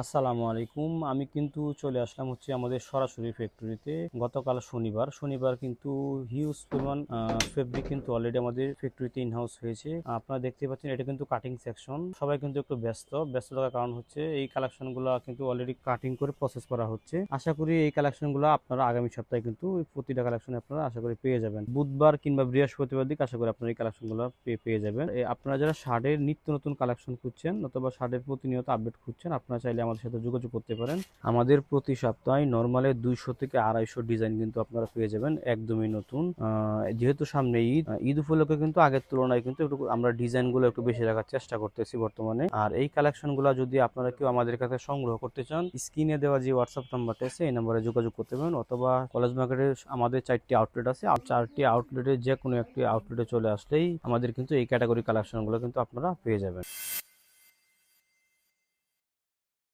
আসসালামু আলাইকুম। আমি কিন্তু চলে আসলাম হচ্ছে আমাদের সরাসরি ফ্যাক্টরিতে। গতকাল শনিবার কিন্তু হিউজ পরিমাণ ফেব্রিক কিন্তু অলরেডি আমাদের ফ্যাক্টরিতে ইনহাউস হয়েছে। আপনারা দেখতে পাচ্ছেন এটা কিন্তু কাটিং সেকশন। সবাই কিন্তু একটু ব্যস্ত থাকার কারণ হচ্ছে এই কালেকশনগুলো কিন্তু অলরেডি কাটিং করে প্রসেস করা হচ্ছে। আশা করি এই কালেকশনগুলো আপনারা আগামী সপ্তাহে কিন্তু প্রতিটা কালেকশন আপনারা আশা করি পেয়ে যাবেন। বুধবার কিংবা বৃহস্পতিবার দিকে আশা করি আপনারা এই কালেকশনগুলো পেয়ে যাবেন। আপনারা যারা শার্টের নিত্য নতুন কালেকশন খুঁজছেন অথবা শার্টের প্রতিনিয়ত আপডেট খুঁজছেন, আপনারা চাইলে আমাদের সাথে যোগাযোগ করতে পারেন। আমাদের প্রতি সপ্তাহে নরমালে 200 থেকে 250 ডিজাইন কিন্তু আপনারা পেয়ে যাবেন একদমই নতুন। যেহেতু সামনে ঈদ উপলক্ষে কিন্তু আগের তুলনায় কিন্তু একটু আমরা ডিজাইন গুলো একটু বেশি রাখার চেষ্টা করতেছি বর্তমানে। আর এই কালেকশন গুলো যদি আপনারা কেউ আমাদের কাছে সংগ্রহ করতে চান, স্ক্রিনে দেওয়া যে হোয়াটসঅ্যাপ নাম্বারটা আছে এই নাম্বারে যোগাযোগ করতে পারেন, অথবা কলেজ মার্কেটে আমাদের 4টি আউটলেট আছে। 4টি আউটলেটে যে কোনো একটি আউটলেটে চলে আসলেই আমাদের কিন্তু এই ক্যাটাগরি কালেকশন গুলো কিন্তু আপনারা পেয়ে যাবেন।